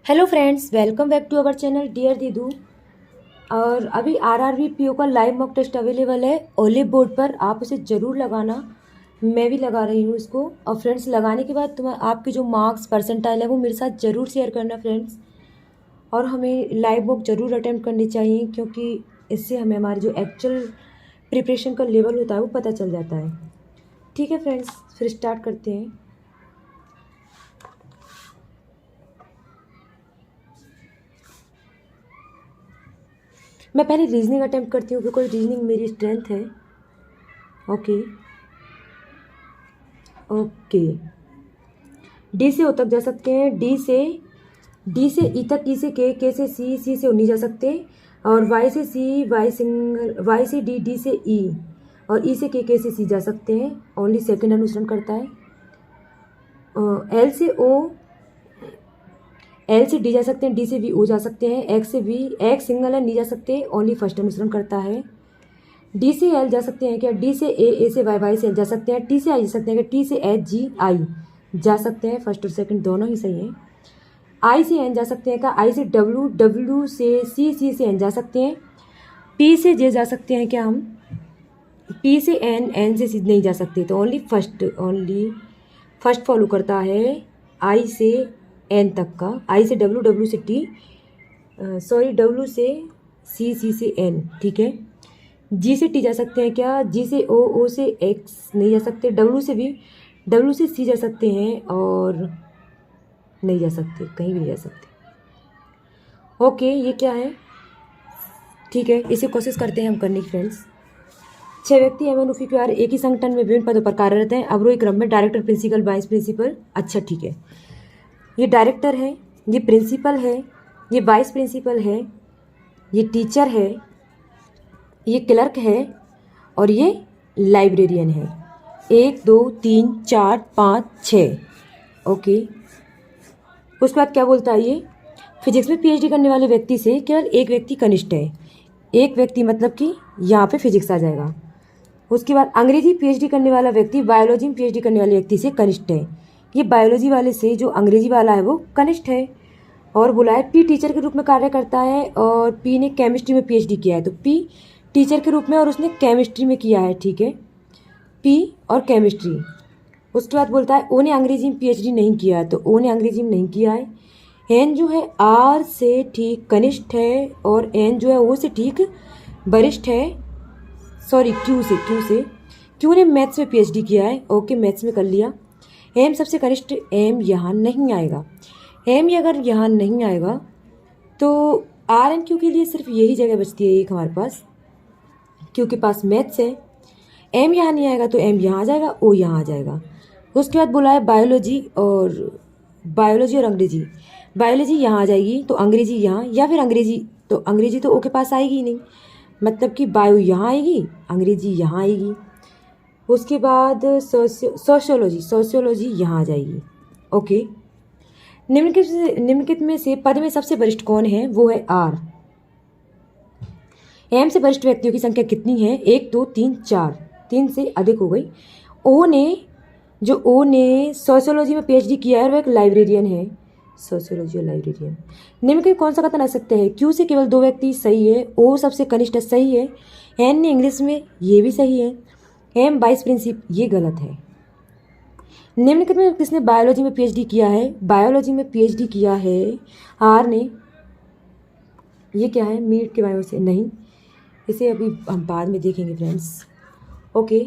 Hello friends, welcome back to our channel dear दीदू। और अभी आरआरबी पीओ का लाइव मॉक टेस्ट अवेलेबल है ओलिव बोर्ड पर। आप उसे ज़रूर लगाना। मैं भी लगा रही हूँ इसको। और फ्रेंड्स, लगाने के बाद तुम्हें आपके जो मार्क्स परसेंटाइल है वो मेरे साथ ज़रूर शेयर करना फ्रेंड्स। और हमें लाइव मॉक ज़रूर अटेम्प्ट करनी चाहिए, क्योंकि इससे हमें हमारी जो एक्चुअल प्रिपरेशन का लेवल होता है वो पता चल जाता है। ठीक है फ्रेंड्स, फिर स्टार्ट करते हैं। मैं पहले रीजनिंग अटेम्प्ट करती हूँ, बिकॉज रीजनिंग मेरी स्ट्रेंथ है। Okay okay. डी से ओ तक जा सकते हैं। डी से ई तक, ई से के से सी से ओ नहीं जा सकते। और वाई से सी, वाई से डी, डी से ई, और ई से के से सी जा सकते हैं। ओनली सेकंड अनुसरण करता है। एल से ओ, एल से डी जा सकते हैं, डी से वी ओ जा सकते हैं। एक्स से वी, एक्स सिंगल है, नहीं जा सकते, ओनली फर्स्ट अनुसरण करता है। डी से एल जा सकते हैं क्या? डी से ए से वाई, वाई से एल जा सकते हैं। टी से आई जा सकते हैं क्या? टी से एच, जी, आई जा सकते हैं। फर्स्ट और सेकंड दोनों ही सही हैं। आई से एन जा सकते हैं क्या? आई से डब्ल्यू, डब्ल्यू से सी से एन जा सकते हैं। पी से जे जा सकते हैं क्या हम? पी से एन, एन से सी नहीं जा सकते, तो ओनली फर्स्ट फॉलो करता है आई से एन तक का। आई से डब्ल्यू, डब्ल्यू से टी, डब्ल्यू से सी से एन। ठीक है। जी से टी जा सकते हैं क्या? जी से ओ, ओ से एक्स नहीं जा सकते। डब्ल्यू से वी, डब्ल्यू से सी जा सकते हैं, और नहीं जा सकते, कहीं भी नहीं जा सकते। ओके, ये क्या है? ठीक है, इसे कोशिश करते हैं हम करने की फ्रेंड्स। 6 व्यक्ति एमएनओफी एक ही संगठन में विभिन्न पदों पर कार्यरत हैं, अवरोही क्रम में। Director, principal, vice principal. अच्छा ठीक है, ये डायरेक्टर है, ये प्रिंसिपल है, ये वाइस प्रिंसिपल है, ये टीचर है, ये क्लर्क है, और ये लाइब्रेरियन है। 1 2 3 4 5 6। ओके, उसके बाद क्या बोलता है ये? फिजिक्स में पीएचडी करने वाले व्यक्ति से केवल एक व्यक्ति कनिष्ठ है। एक व्यक्ति मतलब कि यहाँ पे फिजिक्स आ जाएगा। उसके बाद अंग्रेजी पीएचडी करने वाला व्यक्ति बायोलॉजी में पीएचडी करने वाले व्यक्ति से कनिष्ठ है। ये बायोलॉजी वाले से जो अंग्रेजी वाला है वो कनिष्ठ है। और बोला है पी टीचर के रूप में कार्य करता है, और पी ने केमिस्ट्री में पीएचडी किया है, तो पी टीचर के रूप में और उसने केमिस्ट्री में किया है। ठीक है, पी और केमिस्ट्री। उसके बाद बोलता है ओ ने अंग्रेजी में पीएचडी नहीं किया है, तो ओ ने अंग्रेजी में नहीं किया है। एन जो है आर से ठीक कनिष्ठ है, और एन जो है ओ से ठीक वरिष्ठ है। क्यू ने मैथ्स में पीएचडी किया है। ओके, मैथ्स में कर लिया। एम सबसे कनिष्ठ, एम यहाँ नहीं आएगा। एम ये अगर यहाँ नहीं आएगा तो आर एन क्यू के लिए सिर्फ यही जगह बचती है एक हमारे पास, क्यू के पास मैथ्स है। एम यहाँ नहीं आएगा तो एम यहाँ आ जाएगा, ओ यहाँ आ जाएगा। उसके बाद बोला है बायोलॉजी और अंग्रेजी। बायोलॉजी यहाँ आ जाएगी तो अंग्रेजी यहाँ, या फिर अंग्रेजी तो ओ के पास आएगी ही नहीं, मतलब कि बायो यहाँ आएगी, अंग्रेजी यहाँ आएगी। उसके बाद सोशियोलॉजी यहाँ आ जाएगी। ओके, निम्नलिखित में से पद में सबसे वरिष्ठ कौन है? वो है आर। एम से वरिष्ठ व्यक्तियों की संख्या कितनी है? 1 2 3 4, 3 से अधिक हो गई। ओ ने सोशियोलॉजी में पीएचडी किया है, और वो एक लाइब्रेरियन है। सोशियोलॉजी और लाइब्रेरियन। निम्नलिखित कौन सा कथन आ सकता है? क्यू से केवल 2 व्यक्ति, सही है। ओ सबसे कनिष्ठ, सही है। एन ने इंग्लिश में, ये भी सही है। एम वाइस प्रिंसिपल, ये गलत है। निम्नलिखित में किसने बायोलॉजी में पीएचडी किया है? बायोलॉजी में पीएचडी किया है आर ने। ये क्या है? मीट के बायो से नहीं, इसे अभी हम बाद में देखेंगे फ्रेंड्स। ओके,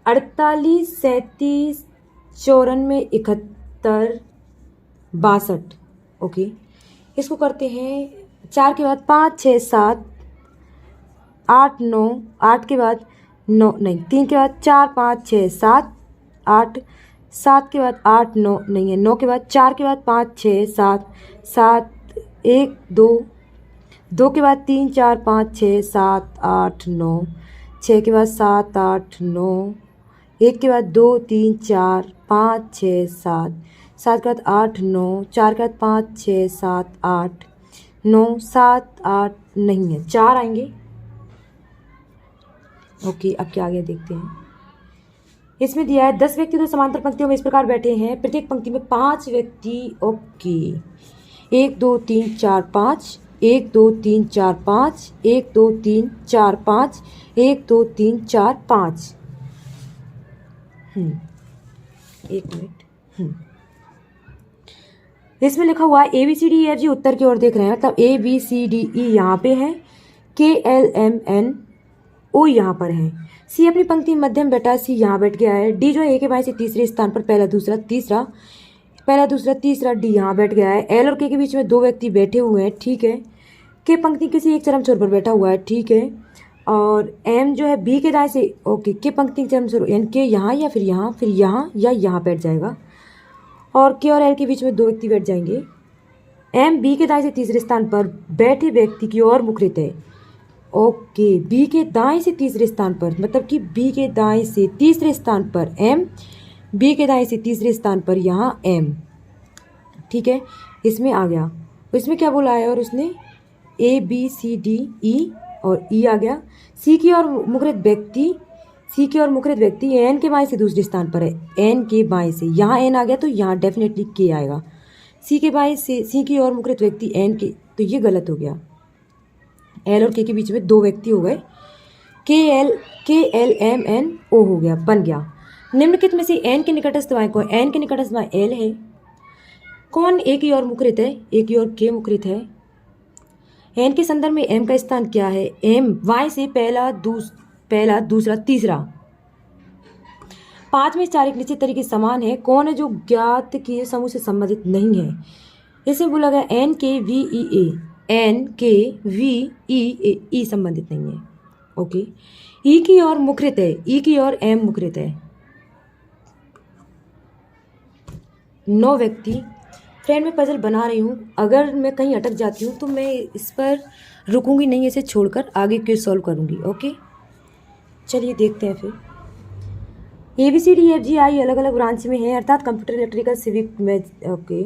48 37 94 71 62। ओके, इसको करते हैं 4 के बाद 5 6 7 8 9, 8 के बाद 9 नहीं, 3 के बाद 4 5 6 7 8, 7 के बाद 8 9 नहीं है, 9 के बाद 4 के बाद 5 6 7 7 1 2, 2 के बाद 3 4 5 6 7 8 9, 6 के बाद 7 8 9, 1 के बाद 2 3 4 5 6 7, 7 के बाद 8 9, 4 के बाद 5 6 7 8 9 7 8 नहीं है, 4 आएंगे। ओके, अब क्या आगे देखते हैं। इसमें दिया है 10 व्यक्ति 2 समांतर पंक्तियों में इस प्रकार बैठे हैं, प्रत्येक पंक्ति में 5 व्यक्ति। ओके, 1 2 3 4 5, 1 2 3 4 5, 1 2 3 4 5, 1 2 3 4 5। एक मिनट। इसमें लिखा हुआ है ABCDEFG उत्तर की ओर देख रहे हैं, मतलब ABCDE यहाँ पे है, KLMNO यहाँ पर है, C अपनी पंक्ति मध्यम बैठा, C यहाँ बैठ गया है, D जो है A के बाएं से तीसरे स्थान पर पहला दूसरा तीसरा D यहाँ बैठ गया है, L और K के बीच में दो व्यक्ति बैठे हुए हैं, ठीक है। K पंक्ति किसी एक चरम छोर पर बैठा हुआ है, ठीक है। और M जो है B के दाएं से, ओके, K पंक्ति के चरम छोर यानी K यहाँ या फिर यहाँ या यहाँ बैठ जाएगा, और K और L के बीच में दो व्यक्ति बैठ जाएंगे। M B के दाएं से तीसरे स्थान पर बैठे व्यक्ति की ओर मुखरित है, ओके, B के दाएं से तीसरे स्थान पर, मतलब कि B के दाएं से तीसरे स्थान पर M, B के दाएं से तीसरे स्थान पर यहाँ M, ठीक है। इसमें आ गया, इसमें क्या बोला है, और उसने ABCDE और E आ गया। C की ओर मुखरित व्यक्ति N के बाएं से दूसरे स्थान पर है, N के बाएं से, यहाँ N आ गया तो यहाँ डेफिनेटली K आएगा। C के बाएं से, C की ओर मुखरित व्यक्ति N के, तो ये गलत हो गया, L और K के बीच में दो व्यक्ति हो गए, KLMNO हो गया, बन गया। निम्नलिखित में से N के निकटस्थ बाएं को, N के निकटस्थ बाएं L है, कौन A की ओर मुखरित है, A की ओर K मुखरित है। N के संदर्भ में M का स्थान क्या है, M Y से पहला दूसरा तीसरा। 5 में 4 एक निश्चित तरीके समान है, कौन है जो ज्ञात किए समूह से संबंधित नहीं है। इसमें बोला गया NKVEA, NKVEA संबंधित नहीं है, ओके। E की ओर मुखरित है, E की ओर M मुखरित है। 9 व्यक्ति। फ्रेंड मैं पजल बना रही हूँ, अगर मैं कहीं अटक जाती हूँ तो मैं इस पर रुकूंगी नहीं, इसे छोड़कर आगे क्यों सॉल्व करूँगी, ओके। चलिए देखते हैं फिर। ABCDEFGI अलग अलग ब्रांच में है, अर्थात कंप्यूटर, इलेक्ट्रिकल, सिविक में, ओके।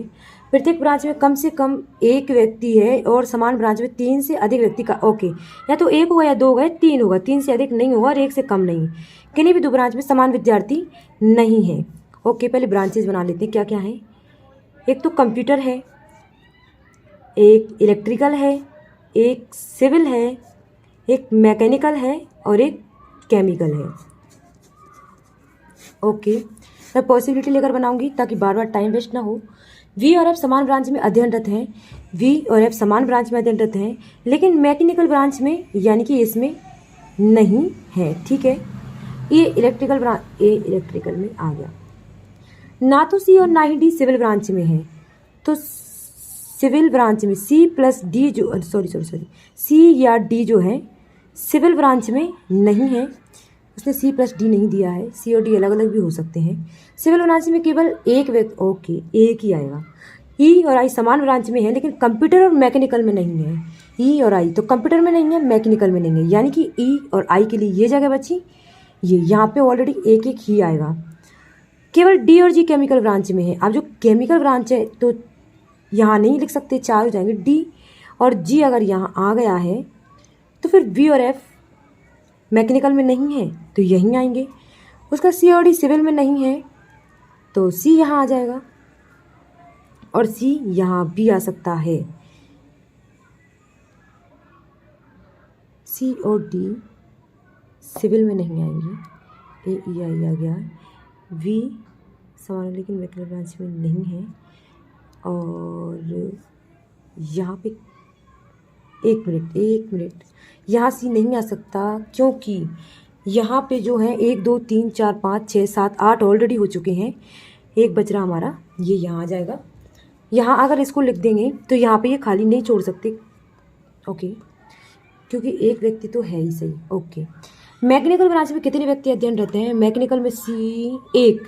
प्रत्येक ब्रांच में कम से कम एक व्यक्ति है और समान ब्रांच में 3 से अधिक व्यक्ति का, ओके, या तो 1 होगा या 2 होगा या 3 होगा, 3 से अधिक नहीं होगा और 1 से कम नहीं। किन्हीं भी 2 ब्रांच में समान विद्यार्थी नहीं है, ओके। पहले ब्रांचेज बना लेते हैं क्या क्या है। एक तो कंप्यूटर है, एक इलेक्ट्रिकल है, एक सिविल है, एक मैकेनिकल है और एक केमिकल है, ओके। मैं पॉसिबिलिटी लेकर बनाऊंगी ताकि बार बार टाइम वेस्ट ना हो। V और F समान ब्रांच में अध्ययनरत हैं, V और F समान ब्रांच में अध्ययनरत हैं, लेकिन मैकेनिकल ब्रांच में यानी कि इसमें नहीं है, ठीक है। ये इलेक्ट्रिकल में आ गया। ना तो C और ना ही D सिविल ब्रांच में है, तो सिविल ब्रांच में C प्लस D जो C या D जो है सिविल ब्रांच में नहीं है, उसने C प्लस D नहीं दिया है, C और D अलग अलग भी हो सकते हैं। सिविल ब्रांच में केवल एक व्यक्ति, ओके, एक ही आएगा। E और I समान ब्रांच में है लेकिन कंप्यूटर और मैकेनिकल में नहीं है। E और I तो कंप्यूटर में नहीं है, मैकेनिकल में नहीं है, यानी कि E और I के लिए ये जगह बची, ये यहाँ पे ऑलरेडी एक एक ही आएगा। केवल D और G केमिकल ब्रांच में है। अब जो केमिकल ब्रांच है तो यहाँ नहीं लिख सकते, 4 हो जाएंगे। D और G अगर यहाँ आ गया है तो फिर V और F मैकेनिकल में नहीं है तो यहीं आएंगे। उसका C और D सिविल में नहीं है तो C यहाँ आ जाएगा और C यहाँ भी आ सकता है। C और D सिविल में नहीं आएंगे, A E I आ गया, V समान लेकिन मैकेनिकल ब्रांच में नहीं है, और यहाँ पे एक मिनट यहाँ C नहीं आ सकता क्योंकि यहाँ पे जो है 1 2 3 4 5 6 7 8 ऑलरेडी हो चुके हैं, एक बच रहा हमारा, ये यहाँ आ जाएगा। यहाँ अगर इसको लिख देंगे तो यहाँ पे ये खाली नहीं छोड़ सकते, ओके, क्योंकि एक व्यक्ति तो है ही सही, ओके। मैकेनिकल ब्रांच में कितने व्यक्ति अध्ययनरत हैं? मैकेनिकल में C 1।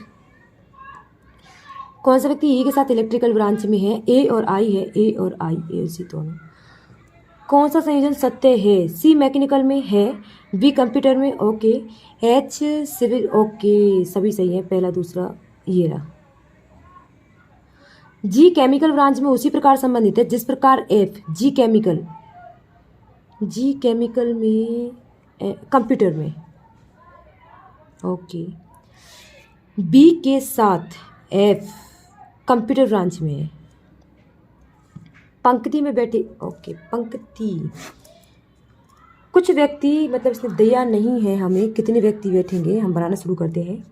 कौन सा व्यक्ति E के साथ इलेक्ट्रिकल ब्रांच में है? A और I है, A और I, A C दोनों। कौन सा संयोजन सत्य है? C मैकेनिकल में है, B कंप्यूटर में, ओके, H सिविल, ओके, सभी सही है, पहला दूसरा ये रहा। G केमिकल ब्रांच में उसी प्रकार संबंधित है जिस प्रकार F, G केमिकल में, कंप्यूटर में, ओके। B के साथ F कंप्यूटर ब्रांच में है, पंक्ति में बैठे, ओके पंक्ति, कुछ व्यक्ति, मतलब इसमें दिया नहीं है हमें कितने व्यक्ति बैठेंगे, हम बनाना शुरू करते हैं।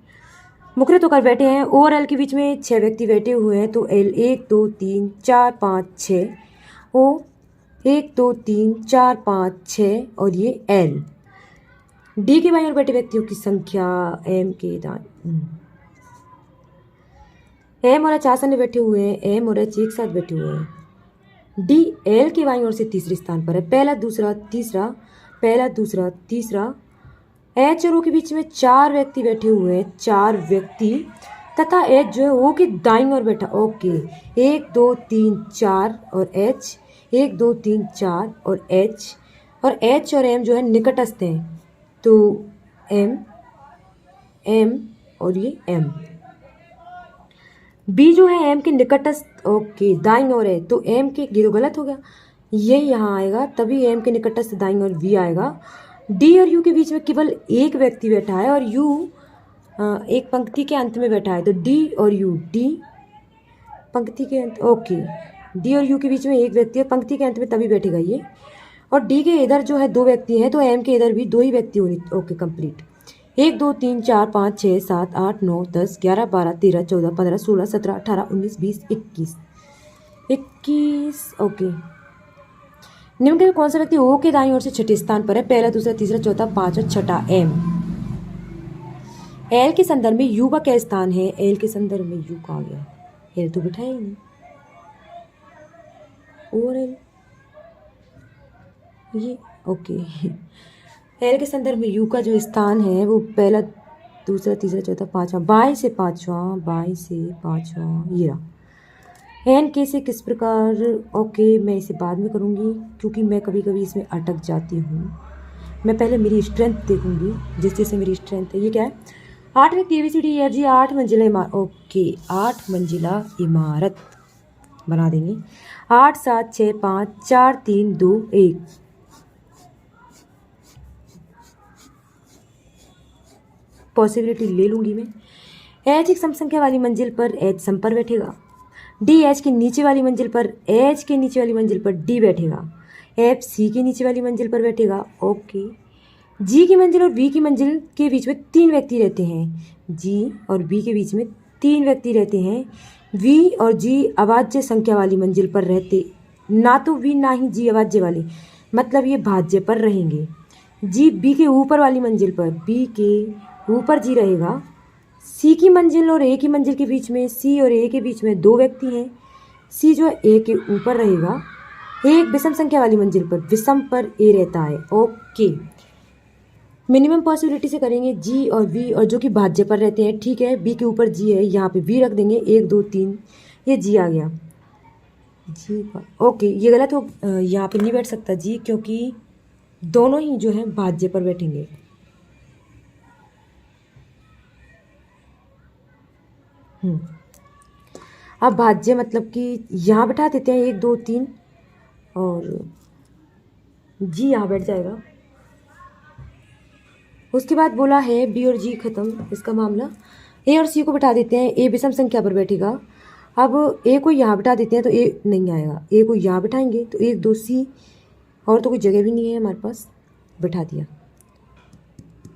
मुखरित होकर बैठे हैं, ओ और एल के बीच में 6 व्यक्ति बैठे हुए हैं, तो एल 1 2 3 4 5 6, ओ 1 2 3 4 5 6 और ये एल। डी के बाईं ओर बैठे व्यक्तियों की संख्या एम के दाएं, एम और एच आसन में बैठे हुए हैं, एम और एच एक साथ बैठे हुए हैं। डी एल के बाईं ओर से तीसरे स्थान पर है, पहला दूसरा तीसरा, पहला दूसरा तीसरा। एच और ओ के बीच में 4 व्यक्ति बैठे हुए हैं, 4 व्यक्ति, तथा एच जो है ओ के दाईं ओर बैठा, ओके 1 2 3 4 और एच 1 2 3 4 और एच और एम जो है निकटस्थ हैं, तो एम एम और ये एम। बी जो है एम के निकटस्थ, ओके दाईं ओर है, तो एम के, ये तो गलत हो गया, ये यहाँ आएगा, तभी एम के निकटस्थ दाईं ओर वी आएगा। डी और यू के बीच में केवल एक व्यक्ति बैठा है और यू एक पंक्ति के अंत में बैठा है, तो डी और यू, डी पंक्ति के अंत, ओके डी और यू के बीच में एक व्यक्ति है, पंक्ति के अंत में तभी बैठेगा ये। और डी के इधर जो है 2 व्यक्ति हैं, तो एम के इधर भी 2 ही व्यक्ति होने, ओके कंप्लीट। 1 2 3 4 5 6 7 8 9 10 11 12 13 14 15 16 17 18 19 20 21, ओके। निम्न में कौन सा व्यक्ति ओ के दाईं ओर से छठे स्थान पर है, पहला दूसरा तीसरा चौथा 5 और छठा एम। एल के संदर्भ में यू का क्या स्थान है, एल के संदर्भ में यू का आ गया, एल तो बिठाया ही नहीं, और एल ये, ओके। एल के संदर्भ में यू का जो स्थान है वो पहला दूसरा तीसरा चौथा 5वां, बाएं से 5वां, बाएं से 5वां, ये रहा। एन के से किस प्रकार, ओके मैं इसे बाद में करूँगी क्योंकि मैं कभी कभी इसमें अटक जाती हूँ, मैं पहले मेरी स्ट्रेंथ देखूंगी, जिस जैसे मेरी स्ट्रेंथ है। ये क्या है, 8 व्यक्ति ABCDEFG 8 मंजिला इमारत, ओके 8 मंजिला इमारत बना देंगे। 8 7 6 5 4 3 2 1, पॉसिबिलिटी ले लूंगी मैं। एच एक सम संख्या वाली मंजिल पर एच सम पर बैठेगा, डी एच के नीचे वाली मंजिल पर, एच के नीचे वाली मंजिल पर डी बैठेगा, एफ सी की नीचे वाली मंजिल पर बैठेगा, ओके। जी की मंजिल और बी की मंजिल के बीच में 3 व्यक्ति रहते हैं, जी और बी के बीच में 3 व्यक्ति रहते हैं। वी और जी अभाज्य संख्या वाली मंजिल पर रहते, ना तो वी ना ही जी अभाज्य वाले, मतलब ये भाज्य पर रहेंगे। जी बी के ऊपर वाली मंजिल पर, बी के ऊपर जी रहेगा। सी की मंजिल और ए की मंजिल के बीच में, सी और ए के बीच में 2 व्यक्ति हैं, सी जो है ए के ऊपर रहेगा। एक विषम संख्या वाली मंजिल पर, विषम पर ए रहता है, ओके। मिनिमम पॉसिबिलिटी से करेंगे जी और वी, और जो कि भाज्य पर रहते हैं, ठीक है। बी के ऊपर जी है, यहाँ पे वी रख देंगे, 1 2 3, ये जी आ गया, जी ओके। ये गलत हो, यहाँ पे नहीं बैठ सकता जी, क्योंकि दोनों ही जो है भाज्य पर बैठेंगे। अब भाज्य मतलब कि यहाँ बैठा देते हैं 1 2 3, और जी यहाँ बैठ जाएगा। उसके बाद बोला है बी और जी खत्म इसका मामला, ए और सी को बैठा देते हैं, ए विषम संख्या पर बैठेगा। अब ए को यहाँ बैठा देते हैं तो ए नहीं आएगा, ए को यहाँ बैठाएंगे तो 1 2 सी, और तो कोई जगह भी नहीं है हमारे पास, बैठा दिया।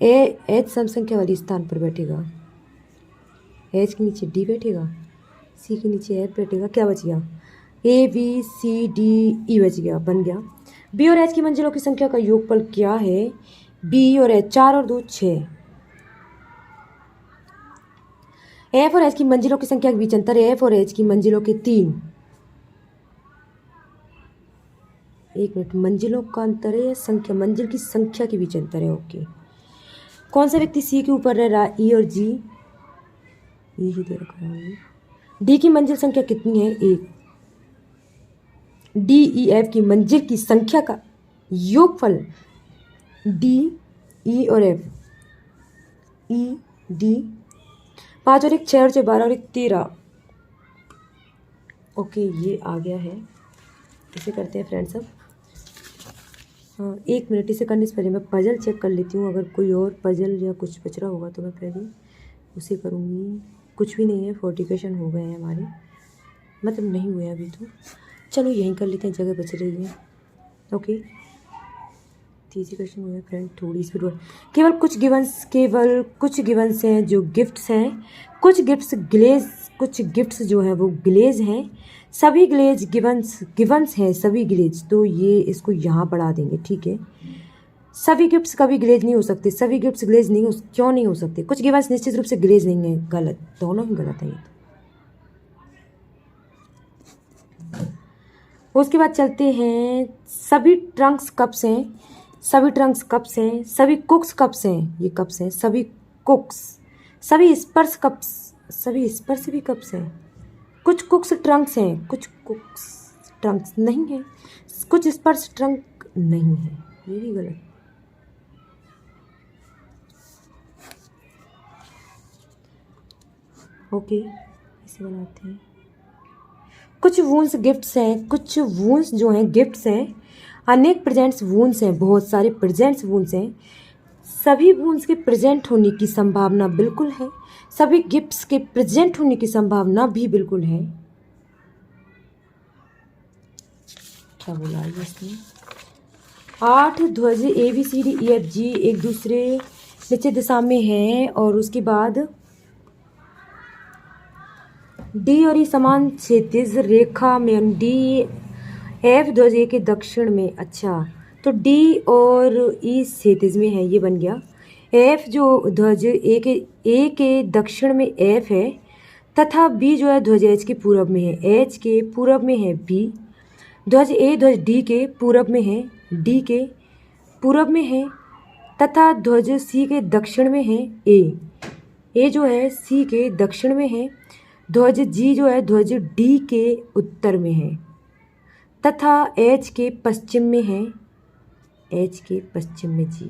ए एच सम संख्या वाली स्थान पर बैठेगा, एच के नीचे डी बैठेगा, सी के नीचे एफ बैठेगा, क्या बच गया, A B C D E बच गया, बन गया। बी और एच की मंजिलों की संख्या का योगफल क्या है, बी और एच 4 और 2 6। एफ और एच की मंजिलों की संख्या के बीच अंतर है, एफ और एच की मंजिलों के 3, एक मिनट, मंजिलों का अंतर है या संख्या, मंजिल की संख्या के बीच अंतर है, ओके। कौन सा व्यक्ति सी के ऊपर रह रहा है, ई और जी, यही दे रखा है। डी की मंजिल संख्या कितनी है, 1। डी ई एफ की मंजिल की संख्या का योगफल, डी ई और एफ, ई डी, 5 और 1 6 और 6 12 और 1 13, ओके ये आ गया है। इसे करते हैं फ्रेंड्स अब, हाँ 1 मिनट, इसे करने से पहले मैं पजल चेक कर लेती हूँ, अगर कोई और पजल या कुछ बच रहा होगा तो मैं पहले उसे करूँगी। कुछ भी नहीं है, 40 क्वेश्चन हो गए हैं हमारे, मतलब नहीं हुए अभी तो। चलो यहीं कर लेते हैं, जगह बच रही है। ओके, तीसरी क्वेश्चन है फ्रेंड, थोड़ी स्पीड और केवल कुछ गिवंस हैं जो गिफ्ट्स हैं, कुछ गिफ्ट्स जो हैं वो ग्लेज हैं, सभी ग्लेज गिवंस हैं, सभी ग्लेज। तो ये इसको यहाँ बढ़ा देंगे, ठीक है। सभी गिफ्ट्स कभी ग्लेज नहीं हो सकते, सभी गिफ्ट्स ग्लेज नहीं हो, क्यों नहीं हो सकते? कुछ गिवंस निश्चित रूप से ग्लेज नहीं है, गलत, दोनों ही गलत है ये। उसके बाद चलते हैं, सभी ट्रंक्स कप्स हैं, सभी कुक्स कप्स हैं, ये कप्स हैं, सभी कुक्स, सभी स्पर्श भी कप्स हैं, कुछ कुक्स ट्रंक्स हैं, कुछ कुक्स ट्रंक्स नहीं है, कुछ स्पर्श ट्रंक नहीं है, ये भी गलत। ओके, इसे बनाते हैं। कुछ वूंस गिफ्ट्स हैं, कुछ वूंस जो हैं गिफ्ट्स हैं, अनेक प्रेजेंट्स वूंस हैं, बहुत सारे प्रेजेंट्स वूंस हैं, सभी वूंस के प्रेजेंट होने की संभावना बिल्कुल है, सभी गिफ्ट्स के प्रेजेंट होने की संभावना भी बिल्कुल है। क्या बोला है इसने? 8 ध्वज ABCDEFG एक दूसरे निश्चित दिशा में हैं, और उसके बाद डी और ई समान क्षैतिज रेखा में, डी एफ ध्वज ए के दक्षिण में, अच्छा तो डी और ई क्षैतिज में है, ये बन गया। एफ जो ध्वज ए के दक्षिण में एफ है, तथा बी जो है ध्वज एच के पूरब में है, एच के पूरब में है बी, ध्वज ए ध्वज डी के पूरब में है, डी के पूरब में है, तथा ध्वज सी के दक्षिण में है ए जो है सी के दक्षिण में है, ध्वज जी जो है ध्वज डी के उत्तर में है, तथा एच के पश्चिम में है, एच के पश्चिम में जी।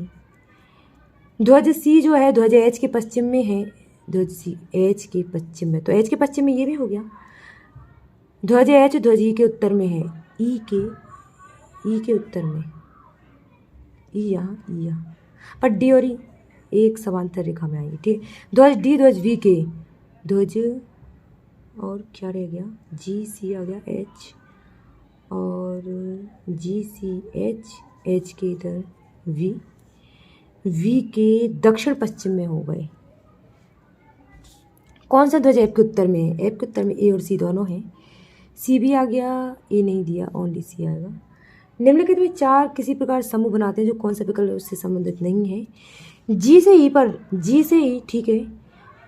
ध्वज सी जो है ध्वज एच के पश्चिम में है, ध्वज सी एच के पश्चिम में, तो एच के पश्चिम में ये भी हो गया। ध्वज एच ध्वज ई के उत्तर में है, ई के उत्तर में, ई यहाँ पर डी और ई एक समांतर रेखा में आएंगे, ठीक है। ध्वज डी ध्वज वी के, ध्वज और क्या रह गया, जी सी आ गया, एच और जी सी एच के इधर वी के दक्षिण पश्चिम में हो गए। कौन सा ध्वज एफ के उत्तर में है? एफ के उत्तर में ए और सी दोनों हैं, सी भी आ गया, ए नहीं दिया, ओनली सी आएगा। निम्नलिखित में 4 किसी प्रकार समूह बनाते हैं जो कौन सा विकल्प उससे संबंधित नहीं है। जी से ई ठीक है,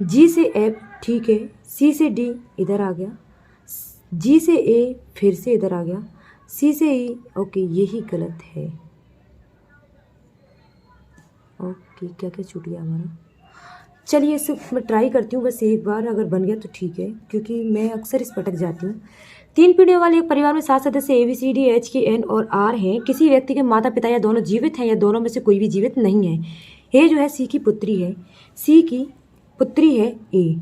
जी से एफ ठीक है, सी से डी इधर आ गया, जी से ए फिर से इधर आ गया, सी से ई, ओके यही गलत है। ओके, क्या क्या छूट गया हमारा? चलिए इसे मैं ट्राई करती हूँ बस एक बार, अगर बन गया तो ठीक है, क्योंकि मैं अक्सर इस भटक जाती हूँ। 3 पीढ़ियों वाले एक परिवार में 7 सदस्य ABCD HK N और R हैं। किसी व्यक्ति के माता पिता या दोनों जीवित हैं या दोनों में से कोई भी जीवित नहीं है। ए जो है सी की पुत्री है, सी की पुत्री है ए।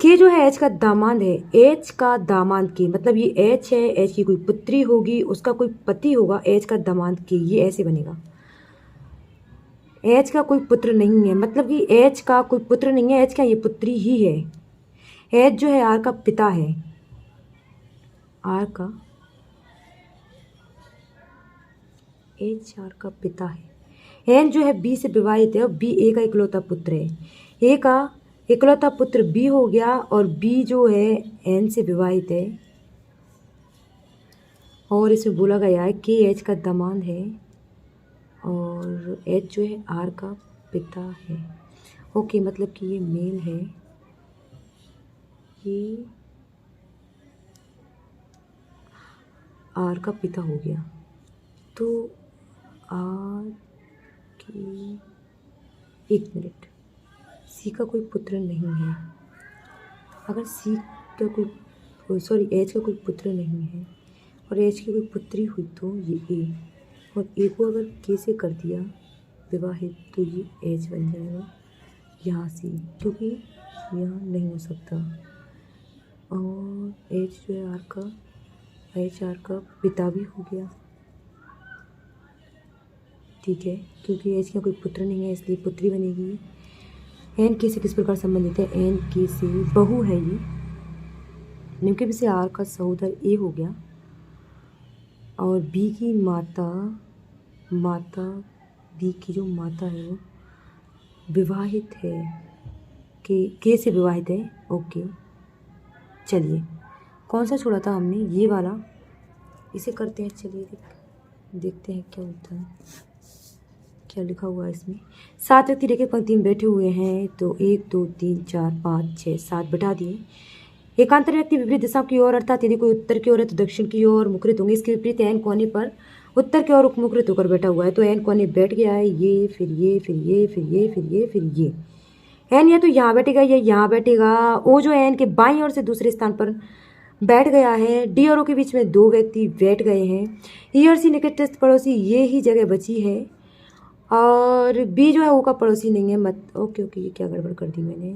के जो है एच का दामाद है, एच का दामाद के, मतलब ये एच है, एच की कोई पुत्री होगी, उसका कोई पति होगा, एच का दामाद के, ये ऐसे बनेगा। एच का कोई पुत्र नहीं है, मतलब कि एच का कोई पुत्र नहीं है, एच का ये पुत्री ही है। एच जो है आर का पिता है, आर का एच आर का पिता है। एन जो है बी से विवाहित है और बी ए का इकलौता पुत्र है। ए का इकलौता पुत्र बी हो गया और बी जो है एन से विवाहित है, और इसमें बोला गया है कि एच का दामाद है और एच जो है आर का पिता है। ओके, मतलब कि ये मेल है, ये आर का पिता हो गया। तो आर की, एक मिनट, सी का कोई पुत्र नहीं है। अगर सी का कोई, सॉरी एच का कोई पुत्र नहीं है और एच की कोई पुत्री हुई तो ये ए, और ए को अगर के से कर दिया विवाहित तो ये एच बन जाएगा, यहाँ सी, क्योंकि यहाँ नहीं हो सकता। और एच जो है आर का, एच आर का पिता भी हो गया, ठीक है, क्योंकि एच का कोई पुत्र नहीं है इसलिए पुत्री बनेगी। एन के से किस प्रकार संबंधित है? एन के से बहू है ये, निम्नलिखित में से आर का सहोदर ए हो गया और बी की माता बी की जो माता है वो विवाहित है, के से विवाहित है। ओके, चलिए कौन सा छोड़ा था हमने, ये वाला, इसे करते हैं। चलिए देखते हैं क्या होता है, क्या लिखा हुआ है इसमें। 7 व्यक्ति रेखे पंक्ति में बैठे हुए हैं, तो 1 2 3 4 5 6 7 बैठा दिए। एकांतर व्यक्ति विपरीत दिशा की ओर, अर्थात यदि कोई उत्तर की ओर है तो दक्षिण की ओर मुखरित होंगे। इसके विपरीत एन कोने पर उत्तर की ओर मुखरित होकर बैठा हुआ है, तो एन कोने बैठ गया है, ये फिर ये फिर ये फिर ये फिर ये फिर ये। एन या तो यहाँ बैठेगा या यहाँ बैठेगा। ओ जो एन के बाईं ओर से दूसरे स्थान पर बैठ गया है। डी और ओ के बीच में 2 व्यक्ति बैठ गए हैं। ई और सी निकटस्थ पड़ोसी, ये ही जगह बची है। और बी जो है ओ का पड़ोसी नहीं है, मत ओके ये क्या गड़बड़ कर दी मैंने,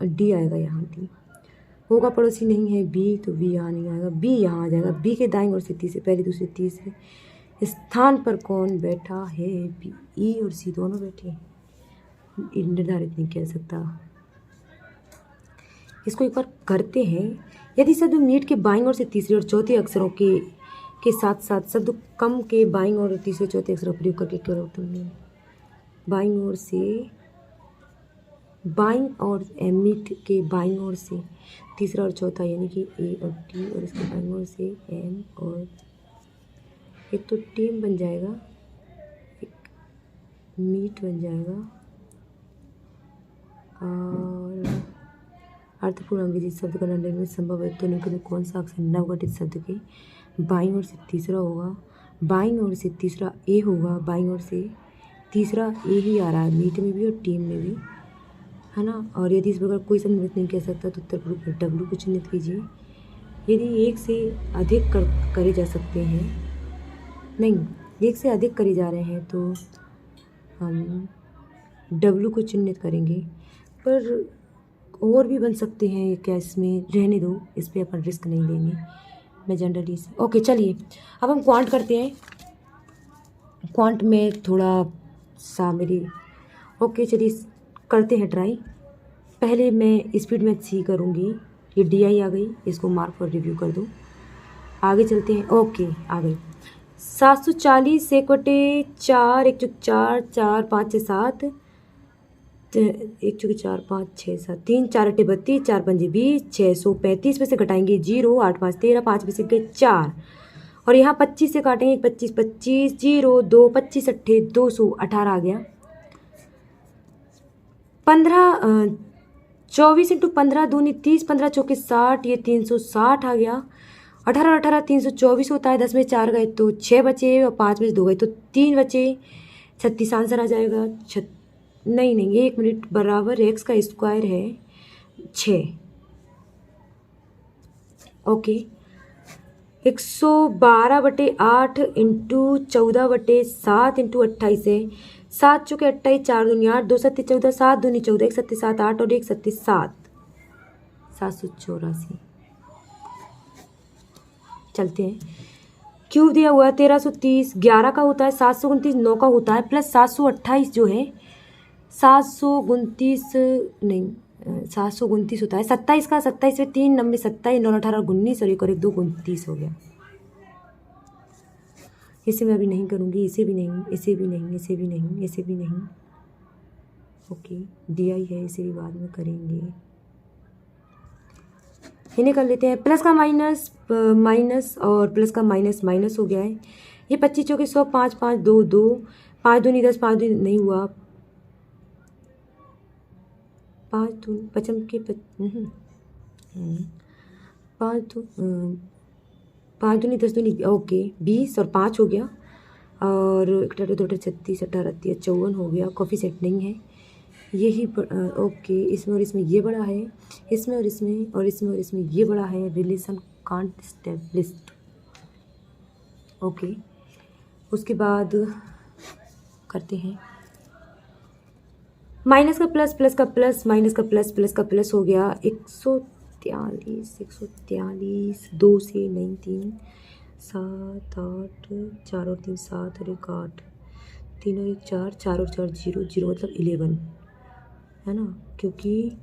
डी आएगा यहाँ, डी ओ का पड़ोसी नहीं है बी, तो बी यहाँ नहीं आएगा, बी यहाँ आ जाएगा। बी के दाईं ओर से तीसरे, पहले दूसरे तीसरे स्थान पर कौन बैठा है, बी। ई और सी दोनों बैठे हैं, निर्धारित नहीं कह सकता। इसको एक बार करते हैं। यदि शब्द मीट के बाईं ओर से तीसरे और चौथे अक्षरों के साथ साथ शब्द कम के बाईं ओर और तीसरे चौथे अक्षरों का प्रयोग करके क्या होता है, बाईं ओर से बाईं और मीट के बाईं ओर से तीसरा और चौथा, यानी कि ए और टी, और इसके बाईं ओर से एम, और एक तो टीम बन जाएगा, एक मीट बन जाएगा, और अर्थपूर्ण अंग्रेजी शब्द का निर्णय में संभव है तो निम्नलिखित में कौन सा अक्षर नवगठित शब्द के बाईं ओर से तीसरा होगा। बाईं ओर से तीसरा ए होगा, बाईं ओर से तीसरा ए ही आ रहा है, मीट में भी और टीम में भी, है ना। और यदि इस प्रकार कोई सम्मिलित नहीं कह सकता तो उत्तर रूप में डब्ल्यू को चिन्हित कीजिए। यदि एक से अधिक करे जा सकते हैं, नहीं एक से अधिक करे जा रहे हैं, तो हम डब्ल्यू को चिन्हित करेंगे। पर और भी बन सकते हैं क्या, इसमें रहने दो, इस पर अपन रिस्क नहीं लेंगे, मैं जनरली से। ओके चलिए अब हम क्वांट करते हैं। क्वांट में थोड़ा सा मेरी, ओके चलिए करते हैं ट्राई। पहले मैं स्पीड में सी करूँगी, ये डी आई आ गई, इसको मार्क और रिव्यू कर दो। आगे चलते हैं, ओके आ गई। 740 1 बटे 4 1 चुक 4 4 5 6 7 1 चुके 4 5 6 7 3 4 अट्ठे 32 4 पंजे 20 635 में से घटाएंगे 0 8 5 13 5 में से गए 4 और यहाँ 25 से काटेंगे 25 25 0 2 25 अट्ठे 218 आ गया। 24 इंटू 15 दूनी 30 15 चौके 60, ये 360 आ गया। 18 18 324 होता है, 10 में 4 गए तो 6 बचे और 5 में 2 गए तो 3 बचे, 36 आंसर आ जाएगा। नहीं 1 मिनट, बराबर एक्स का स्क्वायर है 6। ओके 112 बटे 8 इंटू 14 बटे 7 इंटू 28 है। 7 चुके 28 4 दूनी 8 2 सत्ती 14 7 दूनी 14 1 सत्ती 7 8 और 1 सत्ती 7 784। चलते हैं, क्यूब दिया हुआ है 1330, 11 का होता है 729, 9 का होता है प्लस 728 जो है 729 नहीं 729 होता है। 27 का 27 में 3 9 27 9 18 19 और 1 और 1 2 29 हो गया। इसे मैं अभी नहीं करूँगी, इसे भी नहीं, इसे भी नहीं, इसे भी नहीं, इसे भी नहीं। ओके डी आई है, इसे भी बाद में करेंगे। इन्हें कर लेते हैं, प्लस का माइनस माइनस और प्लस का माइनस माइनस हो गया है। ये 25 चौके 100 5 5 2 2 5 दूनी 10 5 दूनी नहीं हुआ, 5 दूनी 55 के 5 दूनी 10 दूनी ओके 20 और 5 हो गया और 18 2 36 18 54 हो गया। कोफिशिएंट नहीं है, यही ओके इसमें और इसमें ये बड़ा है, इसमें और इसमें और इसमें और इसमें ये बड़ा है। Relation can't established. ओके उसके बाद करते हैं माइनस का प्लस प्लस का प्लस माइनस का प्लस प्लस का प्लस हो गया। 143 2 से नहीं 3 7 8 4 और 3 7 और 1 8 3 और 1 4 4 और 4 0 0 मतलब 11 है ना, क्योंकि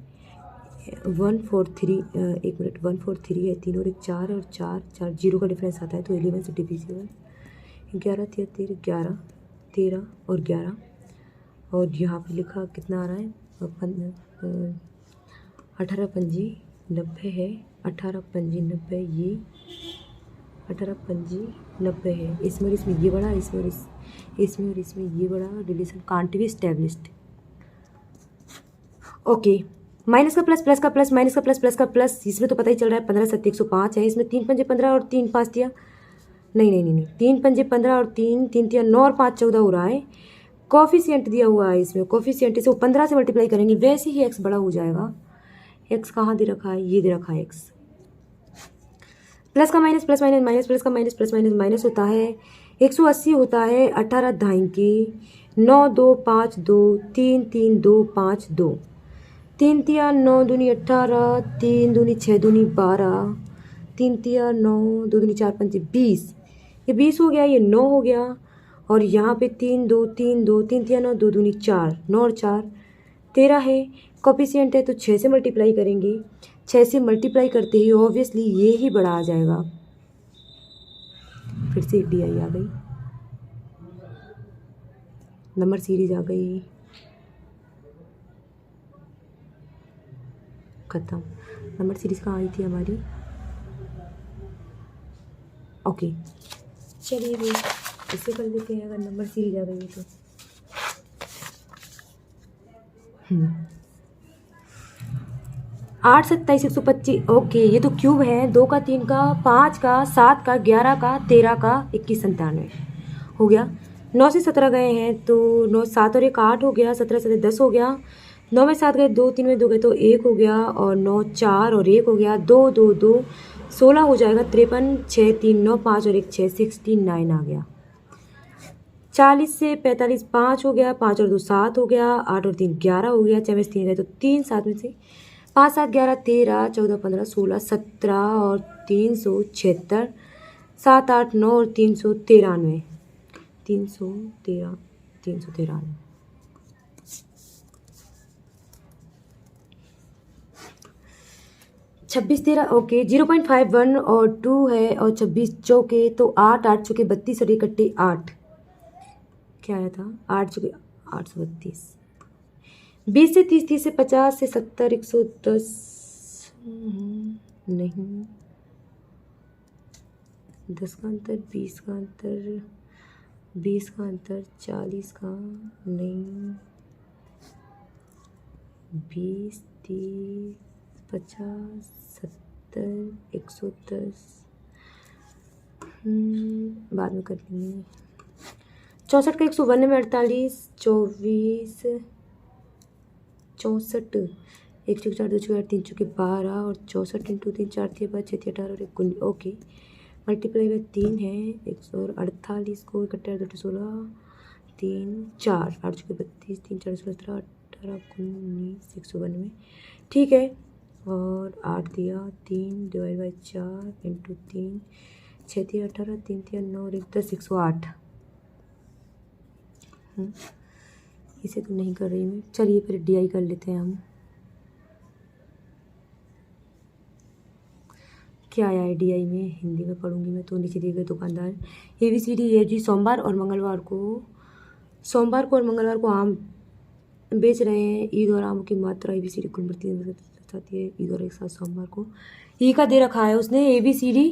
143 एक मिनट 143 है, 3 और 1 4 है और 4 4 जीरो का डिफरेंस आता है तो 11 से डिविजिबल। 11 13 11 13 और 11 और यहाँ पे लिखा कितना आ रहा है 18 पंजी 90 है, 18 पंजी 90 ये 18 पंजी 90 है। इसमें और इसमें ये बड़ा, इसमें और इसमें ये बड़ा, deletion can't be established. Okay, minus का प्लस, प्लस का प्लस, माइनस का प्लस, प्लस का प्लस, इसमें तो पता ही चल रहा है 15 7 105 है। इसमें 3 पंजे 15 और 3 5 दिया, नहीं 3 पंजे 15 और 3 3 दिया 9 और 5 14 हो रहा है। कोफिशिएंट दिया हुआ है इसमें, कोफिशिएंट से वो 15 से मल्टीप्लाई करेंगे वैसे ही एक्स बड़ा हो जाएगा। एक्स कहाँ दे रखा है, ये दे रखा है एक्स। प्लस का minus plus minus minus, plus का माइनस प्लस माइनस माइनस होता है 180 होता है 18 धाई के 9 2 5 2 3 3 2 5 2 3 तिया 9 दूनी 18 3 दूनी 6 दूनी 12 3 तिया 9 2 दूनी 4 5 20, ये 20 हो गया, ये 9 हो गया और यहाँ पे 3 2 3 2 3 तिया 9 2 दूनी 4 9 और 4 13 है। कोफिशिएंट है तो 6 से मल्टीप्लाई करेंगे, 6 से मल्टीप्लाई करते ही ऑब्वियसली ये ही बड़ा आ जाएगा। फिर से डी आई आ गई, नंबर सीरीज आ गई, खत्म। नंबर सीरीज कहाँ आई थी हमारी, ओके चलिए भी इससे कर लेते हैं, अगर नंबर सीरीज आ गई तो 8 27 125। ओके, ये तो क्यूब है, 2 का 3 का 5 का 7 का 11 का 13 का 21 97 हो गया। 9 से 17 गए हैं तो 9 7 और 1 8 हो गया, 17 से 10 हो गया, 9 में 7 गए 2 3 में 2 गए तो 1 हो गया और 9 4 और 1 हो गया, 2 2 2 16 हो जाएगा, 53 6 3 9 5 और 1 6 69 आ गया। 40 से 45 5 हो गया, 5 और 2 7 हो गया, 8 और 3 11 हो गया, 6 में 3 गए तो 3 7 में से 5 7 11 13 14 15 16 17 और 376 7 8 9 और 393 313 393 26 13 ओके 0.51 और 2 है और 26 चौके तो 8 8 चौके 32 और इकट्ठे 8 क्या आया था 8 चौके 832। 20 से 30 30 से 50 से 70 110 नहीं, 10 का अंतर 20 का अंतर 20 का अंतर 40 का नहीं, 20 30 50 70 110 बाद में कर लेंगे। 64 का 192 48 24 64 1 चौके 4 2 चौके 8 3 चौके 12 और 64 इंटू 3 4 3 5 6 18 और 1 19 ओके मल्टीप्लाई में 3 है 148 को 18 16 3 4 8 चौके 32 3 4 16 17 18 19 192 ठीक है और 8 दिया 3 डिवाइड बाई 4 इंटू 3 6 दिया 18 3 दिया 9 और 1 10 108। इसे तो नहीं कर रही मैं, चलिए फिर डीआई कर लेते हैं हम। क्या आया है डीआई में, हिंदी में पढ़ूंगी मैं तो। नीचे दिए गए दुकानदार ABCD है जी सोमवार और मंगलवार को आम बेच रहे हैं। ईद और आम की मात्रा ABCD कुल बताती है। ईद और एक साथ सोमवार को ई का दे रखा है उसने, ABCD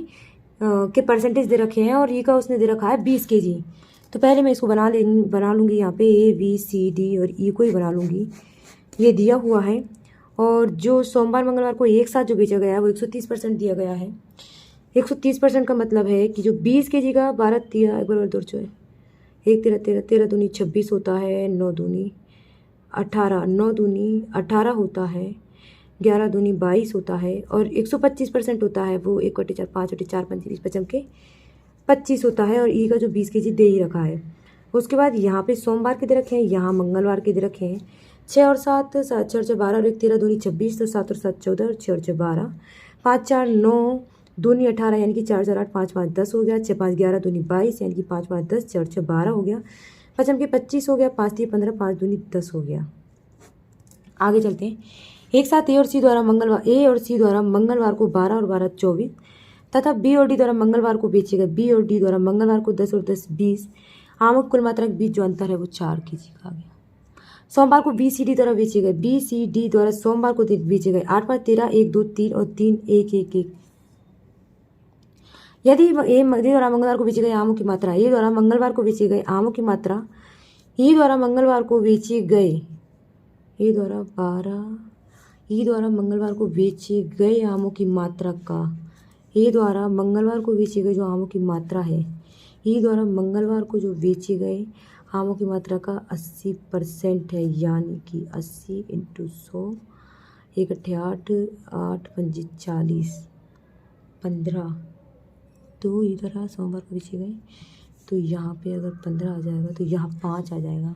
के परसेंटेज दे रखे हैं और ई का उसने दे रखा है 20 kg। तो पहले मैं इसको बना लूँगी यहाँ पे ABCD और ई को ही बना लूँगी, ये दिया हुआ है। और जो सोमवार मंगलवार को एक साथ जो बेचा गया है वो 130% दिया गया है। 130% का मतलब है कि जो 20 kg का 12 दिया एक बार दो है 1 13 13 13 दूनी 26 होता है, 9 दूनी 18 9 दूनी 18 होता है, 11 दूनी 22 होता है और 125% होता है वो 1/4 5/4 25 25 के 25 होता है। और ई का जो 20 kg दे ही रखा है। उसके बाद यहाँ पे सोमवार के दे रखे हैं, यहाँ मंगलवार के दे रखे हैं। 6 और 7 7 4 12 और 1 13 दूनी 26 तो 7 और 7 14 और 6 और 6 12 5 4 9 दूनी 18 यानी कि 4 4 8 5 5 10 हो गया। 6 5 11 दूनी 22 यानी कि 5 5 10 4 6 12 हो गया। 5 के 25 हो गया, 5 3 15 5 दूनी 10 हो गया। आगे चलते हैं। एक साथ ए और सी द्वारा मंगलवार को 12 और 12 24 तथा बी और डी द्वारा मंगलवार को बेचे गए बी और डी द्वारा मंगलवार को 10 और 10 20 आमों की कुल मात्रा के बीच जो अंतर है वो 4 kg का आ गया। सोमवार को बी सी डी द्वारा बेचे गए बी सी डी द्वारा सोमवार को बेचे गए 8 5 13 1 2 3 और 3 1 1 1। यदि ए द्वारा मंगलवार को बेचे गए आमों की मात्रा ए द्वारा मंगलवार को बेचे गए आमों की मात्रा ई द्वारा मंगलवार को बेचे गए ए द्वारा 12 ई द्वारा मंगलवार को बेचे गए आमों की मात्रा का ए द्वारा मंगलवार को बेचे गए जो आमों की मात्रा है ई द्वारा मंगलवार को जो बेचे गए आमों की मात्रा का 80% है, यानी कि 80 × 100 1 8 8 5 40 15। तो इधर सोमवार को बेचे गए तो यहाँ पे अगर 15 आ जाएगा तो यहाँ 5 आ जाएगा।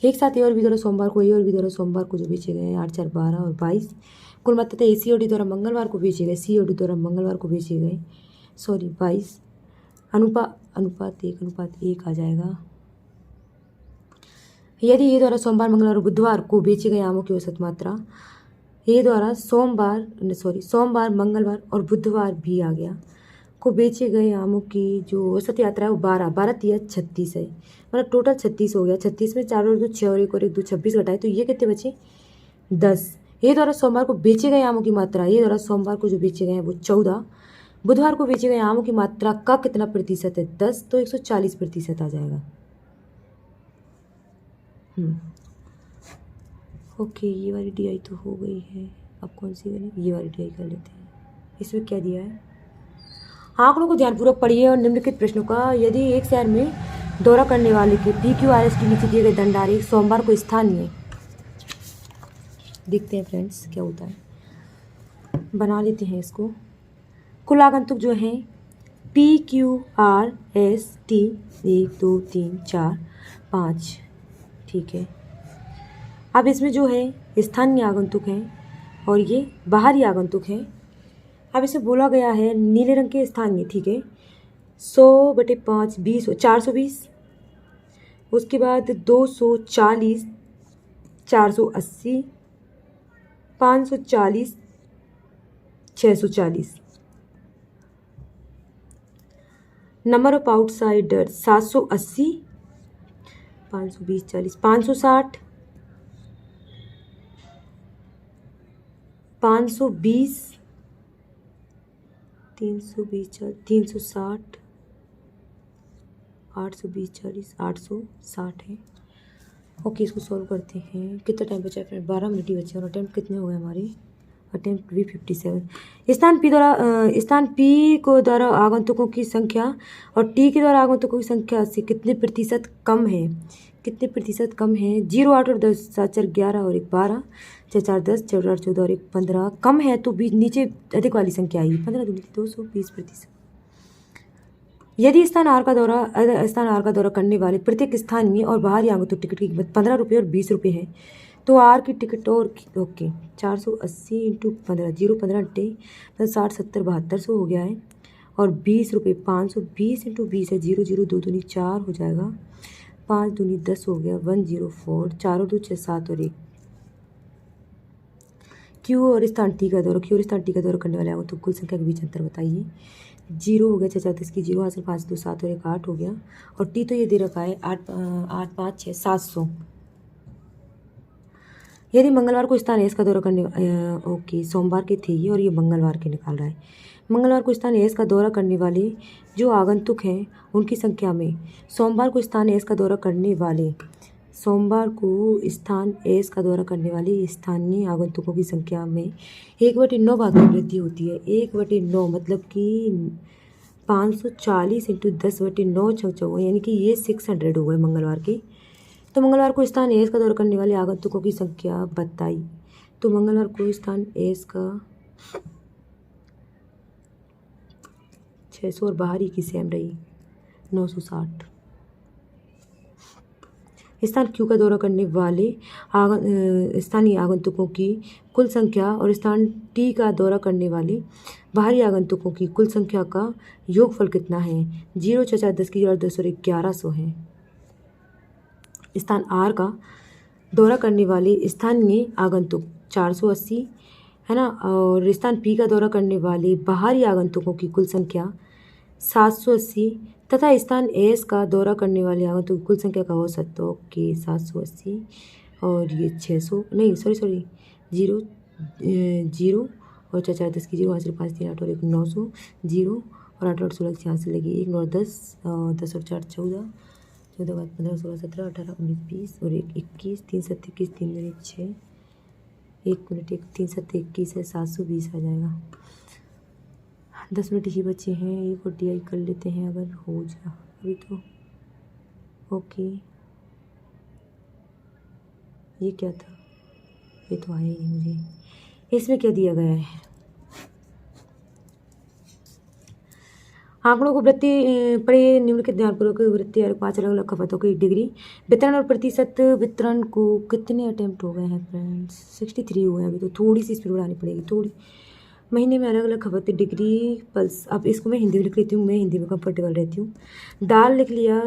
एक साथ ए और बी द्वारा सोमवार को ए और बी द्वारा सोमवार को जो बेचे गए 8 4 12 और 22 कुल मात्रा ए सी और डी द्वारा मंगलवार को बेचे गए सी और डी द्वारा मंगलवार को बेचे गए 22 अनुपात 1 आ जाएगा। यदि ए द्वारा सोमवार मंगलवार और बुधवार को बेचे गए आमों की औसत मात्रा ए द्वारा सोमवार मंगलवार और बुधवार भी आ गया को बेचे गए आमों की जो औसत यात्रा है वो 12 3 36 है, मतलब टोटल 36 हो गया। 36 में 4 और 2 6 और 1 और 1 2 26 घटाए तो ये कितने बचे 10। ए द्वारा सोमवार को बेचे गए आमों की मात्रा ए द्वारा सोमवार को जो बेचे गए हैं वो 14। बुधवार को बेचे गए आमों की मात्रा का कितना प्रतिशत है 10, तो 140% आ जाएगा। ओके, ये वाली DI तो हो गई है। अब कौन सी वाली, ये वाली DI कर लेते हैं। इसमें क्या दिया है, आंकड़ों को ध्यानपूर्वक पढ़िए और निम्नलिखित प्रश्नों का यदि एक शहर में दौरा करने वाले के PQRS के नीचे दिए गए दंडारी सोमवार को स्थानीय, देखते हैं फ्रेंड्स क्या होता है, बना लेते हैं इसको। कुल आगंतुक जो हैं PQRS T 1 2 3 4 5, ठीक है। अब इसमें जो है स्थानीय आगंतुक हैं और ये बाहरी आगंतुक हैं। अब इसे बोला गया है नीले रंग के स्थानीय, ठीक है। 100/5 20 420, उसके बाद 240 480 540 640। नंबर ऑफ आउटसाइडर 780 520 40 560 520 320 360 820 40 860 है। ओके, इसको सॉल्व करते हैं। कितना टाइम बचा है फ्रेंड, 12 मिनट ही बचे और अटेम्प्ट कितने हो गए हमारे, अटेम्प्ट भी 57। स्थान P को द्वारा आगंतुकों की संख्या और T के द्वारा आगंतुकों की संख्या से कितने प्रतिशत कम है, 0 8 और 10 7 4 11 और 1 12 6 4 10 4 8 14 और 1 15 कम है तो बीच नीचे अधिक वाली संख्या आएगी 15 दूनी 220%। यदि स्थान R का दौरा करने वाले प्रत्येक स्थानीय और बाहरी आगंतुक टिकट की कीमत 15 रुपये और 20 रुपये है तो R की टिकट और 480 × 15 0 15 अट्टे 60 70 7200 हो गया है और 20 रुपये 520 × 20 है 0 0 2 दूनी 4 हो जाएगा 5 दूनी 10 हो गया 104 4 और 2 6 7 और 1। Q और स्थान T का दौरा करने वाले आगंतुक कुल संख्या के बीच अंतर बताइए। 0 हो गया 6 4 10 की 0 हासिल 5 2 7 और 1 8 हो गया और T तो ये दे रखा है 8 5 6 700। यदि मंगलवार को स्थान एस का दौरा करने ओके सोमवार के थे ये और ये मंगलवार के निकाल रहा है। मंगलवार को स्थान एस का दौरा करने वाले जो आगंतुक हैं उनकी संख्या में सोमवार को स्थान एस का दौरा करने वाले स्थानीय आगंतुकों की संख्या में 1/9 भाग की वृद्धि होती है। 1/9 मतलब कि 540 × 10/9 54, यानी कि ये 600 हो गए मंगलवार के। तो मंगलवार को स्थान एस का दौरा करने वाले आगंतुकों की संख्या बताई। तो मंगलवार को स्थान एस का 600 और बाहरी की सेम रही 960। स्थान क्यू का दौरा करने वाले स्थानीय आगंतुकों की कुल संख्या और स्थान टी का दौरा करने वाले बाहरी आगंतुकों की कुल संख्या का योगफल कितना है। 0 6 4 10 की 10 और 1100 है। स्थान आर का दौरा करने वाले स्थानीय आगंतुक 480 है ना। और स्थान पी का दौरा करने वाले बाहरी आगंतुकों की कुल संख्या 780 तथा स्थान एस का दौरा करने वाले आगंतुकों की कुल संख्या का औसत तो ओके 780 और ये 600 नहीं सॉरी 0 0 और 4 4 10 की 0 5 5 3 8 और 1 900 0 और 8 8 16 86 लगी 1 9 10 10 और 4 14 14 बाद 15 16 17 18 19 20 और 1 21 3 7 21 3 मिनट 6 1 मिनट 1 3 7 21 है 720 आ जाएगा। 10 मिनट ही बचे हैं, एक और डी कर लेते हैं अगर हो जा अभी तो। ओके ये क्या था, ये तो आया ही नहीं मुझे। इसमें क्या दिया गया है, आंकड़ों को वृत्ति पढ़े निम्नलिखित ध्यानपूर्वक वृत्ति और 5 अलग अलग खपतों की डिग्री वितरण और प्रतिशत वितरण को कितने अटेम्प्ट हो गए हैं फ्रेंड्स, 63 हुए हैं। अभी तो थोड़ी सी स्पीड बढ़ानी पड़ेगी थोड़ी। महीने में अलग अलग खपत डिग्री पल्स, अब इसको मैं हिंदी में लिख लेती हूँ, मैं हिंदी में कंफर्टेबल रहती हूँ। दाल लिख लिया,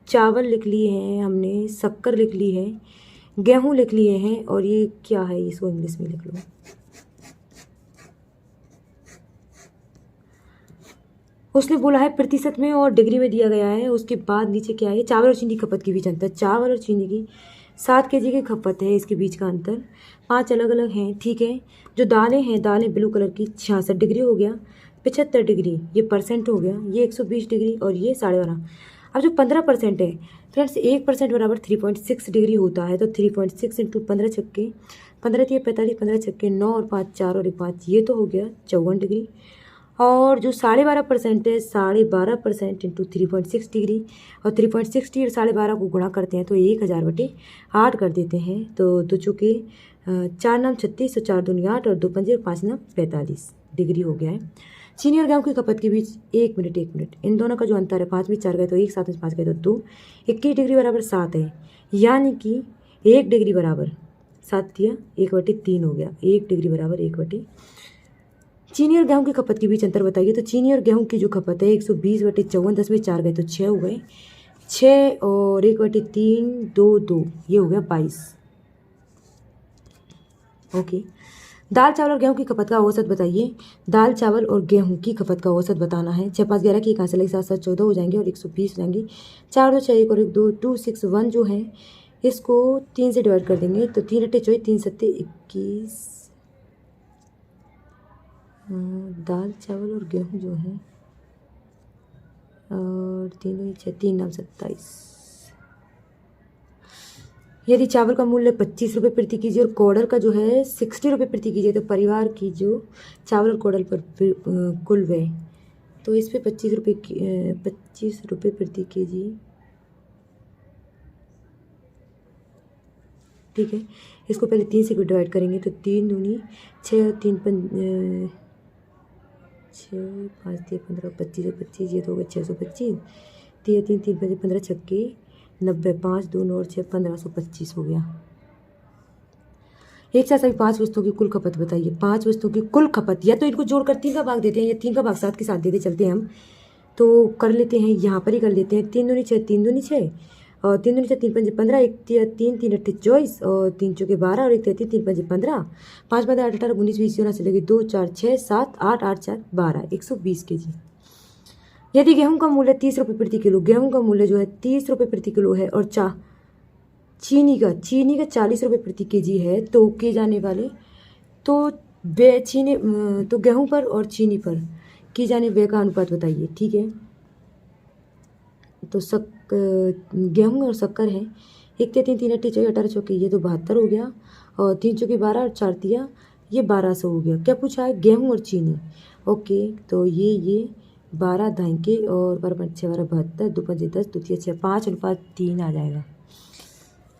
चावल लिख लिए हैं हमने, शक्कर लिख ली है, गेहूँ लिख लिए हैं और ये क्या है इसको इंग्लिश में लिख लो। उसने बोला है प्रतिशत में और डिग्री में दिया गया है। उसके बाद नीचे क्या है, चावल और चीनी की खपत के बीच अंतर, चावल और चीनी की 7 kg की खपत है, इसके बीच का अंतर 5 अलग अलग हैं, ठीक है। जो दालें हैं, दालें ब्लू कलर की 66 डिग्री हो गया, 75 डिग्री ये परसेंट हो गया, ये 120 डिग्री और ये 12.5। अब जो 15% है फ्रेंड्स, 1% बराबर 3.6 डिग्री होता है, तो 3.6 इंटू 15 छक्के 15 3 45 15 छक्के 9 और 5 4 और 1 5, ये तो हो गया 54 डिग्री। और जो 12.5% है, 12.5% इंटू 3.6 डिग्री और 3.60 और 12.5 को गुणा करते हैं तो 1000/8 कर देते हैं। तो 2 चौके 4 9 36 और 4 दूनी 8 और 2 पंजे 5 9 45 डिग्री हो गया है। चीनी और गेहूं की खपत के बीच 1 मिनट इन दोनों का जो अंतर है, 5 में 4 गए तो 1, 7 में 5 गए तो 2, 21 डिग्री बराबर 7 है, यानी कि 1 डिग्री बराबर 7 दिया 1/3 हो गया, 1 डिग्री बराबर 1/। चीनी और गेहूं की खपत के बीच अंतर बताइए, तो चीनी और गेहूं की जो खपत है 120/54, 10 में 4 गए तो 6 हो गए, 6 और 1/3 2 2, ये हो गया 22। ओके, दाल चावल और गेहूं की खपत का औसत बताइए। दाल चावल और गेहूं की खपत का औसत बताना है। 6 5 11 की कहाँ से लगी, 7 7 14 हो जाएंगे और 120 हो जाएंगे। 4 2 6 1 और 1 2 2 6 1 जो है इसको 3 से डिवाइड कर देंगे, तो 3 8 24 3 7 21। दाल चावल और गेहूं जो है और 3 6 3 9 27। यदि चावल का मूल्य 25 रुपये प्रति केजी और कौड़ल का जो है 60 रुपये प्रति केजी, तो परिवार की जो चावल और कौड़ल पर कुल व्यय, तो इस पे 25 रुपये प्रति केजी, ठीक है। इसको पहले 3 से डिवाइड करेंगे, तो 3 दूनी 6 और 3 6 5 3 15 25 और 25, ये तो होगा 625, 3 3 3 5 15 छक्के 90, 5 2 9 और 6 1525 हो गया। एक साथ सभी 5 वस्तुओं की कुल खपत बताइए। 5 वस्तुओं की कुल खपत, या तो इनको जोड़कर 3 का भाग देते हैं या 3 का भाग 7 के साथ देते चलते हैं हम, तो कर लेते हैं यहाँ पर ही कर लेते हैं। 3 दूनी 6 3 दूनी 6 और 3 दूनी 6 3 5 15, 1 3 3 8 24 और 3 चौके 12 और 1 3 3 5 15, 5 5 8 18 19 20 होना चलेगी 2 4 6 7 8 8 4 12, 120 kg। यदि गेहूं का मूल्य 30 रुपये प्रति किलो, गेहूं का मूल्य जो है 30 रुपये प्रति किलो है और चीनी का 40 रुपये प्रति केजी है, तो किए जाने वाले तो तो गेहूं पर और चीनी पर किए जाने व्यय का अनुपात बताइए, ठीक है। तो गेहूं और शक्कर है, 1 3 3 8 24 18 चौके, ये तो 72 हो गया और 3 चौके 12 और 4 दिया, ये 1200 हो गया। क्या पूछा है, गेहूं और चीनी। ओके, तो ये 12 दाएंगे और 12 5 6 12 72, 2 5 10 2 3 6 5:3 आ जाएगा।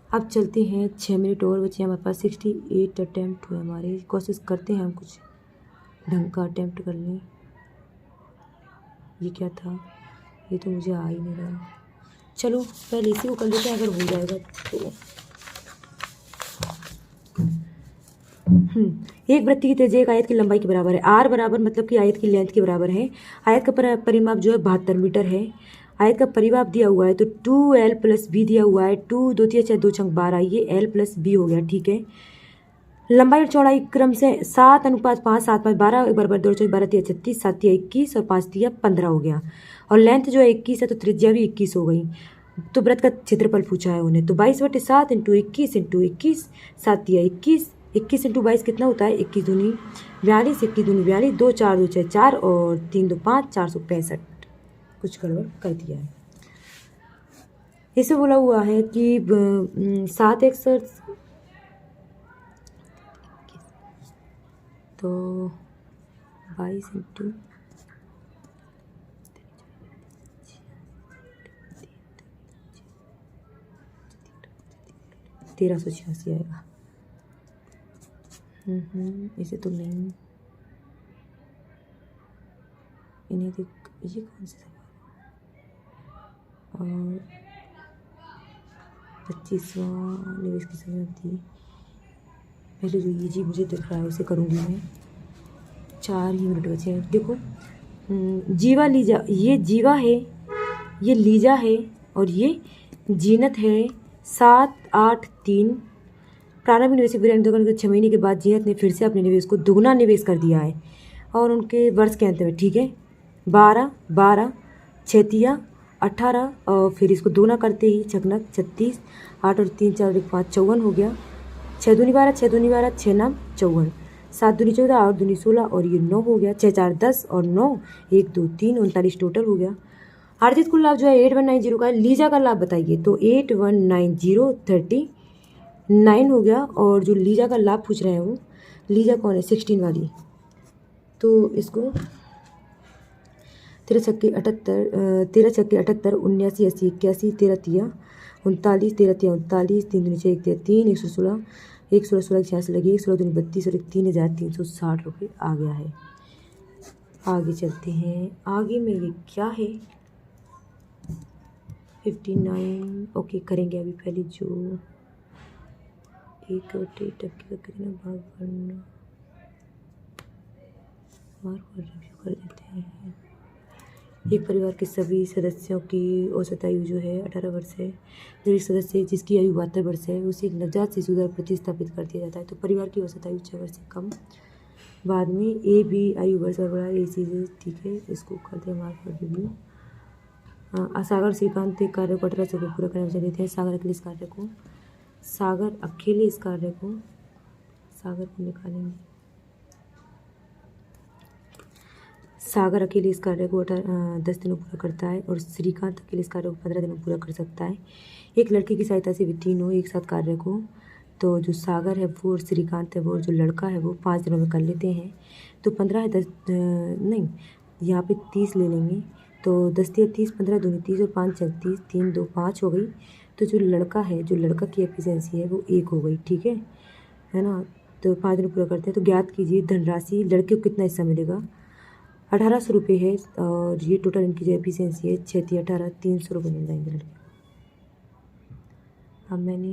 अब चलते हैं, 6 मिनट और बचे हमारे पास, 68 अटैम्प्ट हुए हमारे। कोशिश करते हैं हम कुछ ढंग का अटैम्प्ट कर लें। ये क्या था, ये तो मुझे आ ही नहीं रहा। चलो पहले इसी को कर लेते हैं, अगर हो जाएगा तो। एक वृत्त की त्रिज्या एक आयत की लंबाई के बराबर है। आर बराबर मतलब कि आयत की लेंथ के बराबर है। आयत का परिमाप जो है 72 मीटर है। आयत का परिमाप दिया हुआ है, तो 2l + b दिया हुआ है। 2 2 3 6 2 6 12, ये l + b हो गया, ठीक है। लंबाई और चौड़ाई क्रम से 7:5, 7:5, 12, 1 12 12 3 36, 7 3 21 और 5 3 15 हो गया। और लेंथ जो है 21 है तो त्रिज्या भी 21 हो गई। तो वृत्त का क्षेत्रफल पूछा है उन्हें, तो 22/7 × 21 × 21, 7 3 21, 21 × 22 कितना होता है, 21 दूनी 42, 21 दूनी 42, 2 4 2 6 4 और 3 2 5, 465। कुछ गड़बड़ कर दिया है। इसे बोला हुआ है कि 7x तो 22 × 1386 आएगा। इसे तो नहीं, इन्हें देख, ये कौन सा और 25वां निवेश की समय थी। पहले जो ये जी मुझे दिख रहा है उसे करूँगी मैं। 4 ही मिनट बचे हैं। देखो जीवा लीजा, ये जीवा है, ये लीजा है और ये जीनत है। 7 8 3 प्रारंभिक निवेशक वीरेंद्र दुकान के 6 महीने के बाद जीनत ने फिर से अपने निवेश को दुगना निवेश कर दिया है और उनके वर्ष के अंत में, ठीक है, 12 12 6 18 और फिर इसको दोना करते ही छकनक 36, 8 और 3 4 1 5 54 हो गया। 6 दूनी 12, 6 दूनी 12, 6 9 54, 7 दूनी 14, 8 दूनी 16 और ये 9 हो गया। 6 4 10 और 9 1 2 3 39 टोटल हो गया। अर्जित कुल लाभ जो है 8190 का है। लीजा का लाभ बताइए, तो 8190 39 हो गया। और जो लीजा का लाभ पूछ रहे हैं वो लीजा कौन है, 16 वाली, तो इसको 13 छक्के 78, 13 छक्के 78, 79 80 81, 13 तिया 39, 13 तिया 39, 3 दूनी 6 1 तिया 3, 116 1 16 16 66 लगी, 16 दूनी 32 और 3360 रुपये आ गया है। आगे चलते हैं। आगे में ये क्या है, 59। ओके करेंगे अभी पहले जो 1/8 टक्के का कितना भाग बढ़ना रिव्यू कर देते हैं। एक परिवार के सभी सदस्यों की औसत आयु जो है 18 वर्ष है। जो एक सदस्य जिसकी आयु 72 वर्ष है उसे एक नवजात शिशु द्वारा प्रतिस्थापित कर दिया जाता है। तो परिवार की औसत आयु 6 वर्ष से कम। बाद में ए बी आयु वर्ष और बड़ा ए चीज़ें, ठीक है, इसको करते हैं हमारे रिव्यू। सागर श्रीकांत एक कार्य को 18 से पूरा करने में देते हैं। सागर अकेले इस कार्य को सागर को निकालेंगे। सागर अकेले इस कार्य को 10 दिनों पूरा करता है और श्रीकांत अकेले इस कार्य को 15 दिनों पूरा कर सकता है। एक लड़के की सहायता से वे तीनों एक साथ कार्य को, तो जो सागर है वो और श्रीकांत है वो और जो लड़का है वो 5 दिनों में कर लेते हैं। तो 15 है 10 नहीं, यहाँ पे 30 ले लेंगे, तो 10 या 30, 15 दूनी 30 और 5 36, 3 2 5 हो गई। तो जो लड़का है, जो लड़का की एफिशिएंसी है वो 1 हो गई, ठीक है ना। तो 5 दिन पूरा करते हैं। तो ज्ञात कीजिए धनराशि लड़के को कितना हिस्सा मिलेगा। 1800 रुपये है और ये टोटल इनकी जो एफिशिएंसी है 6 3 18, 300 रुपये मिल जाएंगे लड़के। अब मैंने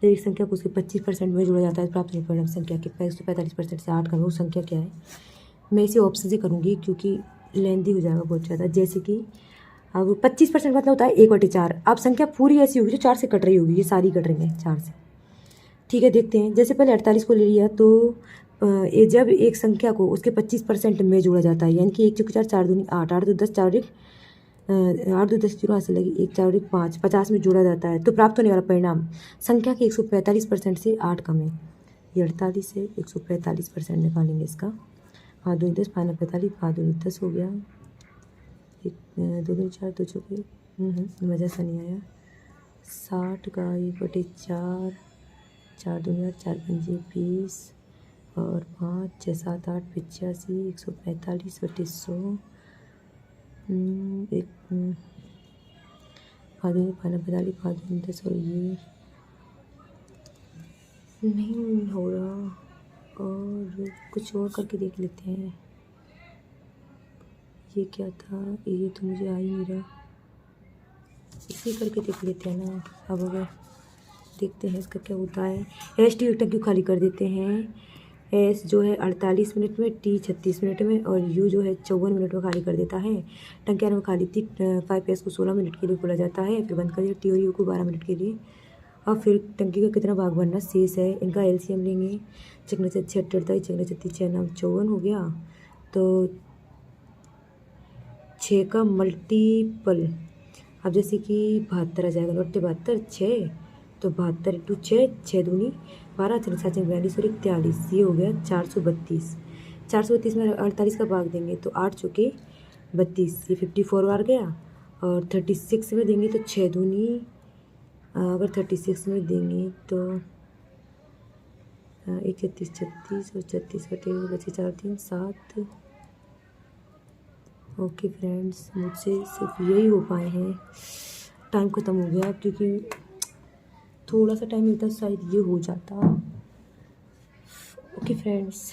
जब एक संख्या को उसके 25% में जोड़ा जाता है प्राप्त होने परिणाम संख्या के 145% से 8 का वो संख्या क्या है। मैं इसे ऑप्शन से करूँगी क्योंकि लेंदी हो जाएगा बहुत ज़्यादा। जैसे कि अब 25% मतलब होता है 1/4। अब संख्या पूरी ऐसी होगी जो 4 से कट रही होगी, ये सारी कट रही हैं 4 से, ठीक है। देखते हैं, जैसे पहले 48 को ले लिया तो जब एक संख्या को उसके 25% में जोड़ा जाता है, यानी कि 1 4 4 दूनी 8, 8 2 10 4 1 8 2 10 0 से लगी 1 4 1 5, 50 में जोड़ा जाता है। तो प्राप्त होने वाला परिणाम संख्या के 145% से 8 कम है। ये 48 से 145% निकालेंगे इसका। 5 दूनी 10, 5 45, 5 दूनी 10 हो गया। 2 दूनी 4, 2 चौके मज़ा सा नहीं आया। 60 का 1/4, 4 दूनी 8, 4 पंजे 20 और 5 6 7 8 85, 145/100, 5 दूनी 45, 5 दूनी 10 और ये नहीं हो रहा और कुछ और करके देख लेते हैं। ये क्या था, ये तो मुझे आ ही नहीं रहा, इसी करके देख लेते हैं ना। अब अगर देखते हैं इसका क्या होता है। एस टी क्यों खाली कर देते हैं। एस जो है 48 मिनट में, टी 36 मिनट में और यू जो है 54 मिनट में खाली कर देता है। टंकियान में खाली थी 5 एस को 16 मिनट के लिए खोला जाता है, फिर बंद कर दिया। टी और यू को 12 मिनट के लिए अब फिर टंकी का कितना भाग बनना शेष है, इनका एलसीएम लेंगे। चकने से 6 38, चकने से 6 नाम 54 हो गया। तो 6 का मल्टीपल, अब जैसे कि 72 आ जाएगा, 72 6, तो 72 इंटू 6, 6 दूनी 12, 4 7 42 और 41, ये हो गया 432। 432 में 48 का भाग देंगे तो 8 चौके 32, ये 54 बार गया। और 36 में देंगे तो 6 दूनी, अगर 36 में देंगे तो 1 36 36 और 36 बटे बचे 4 3 7। ओके फ्रेंड्स, मुझसे सिर्फ यही हो पाए हैं। टाइम ख़त्म हो गया, क्योंकि थोड़ा सा टाइम मिलता शायद ये हो जाता। Okay friends.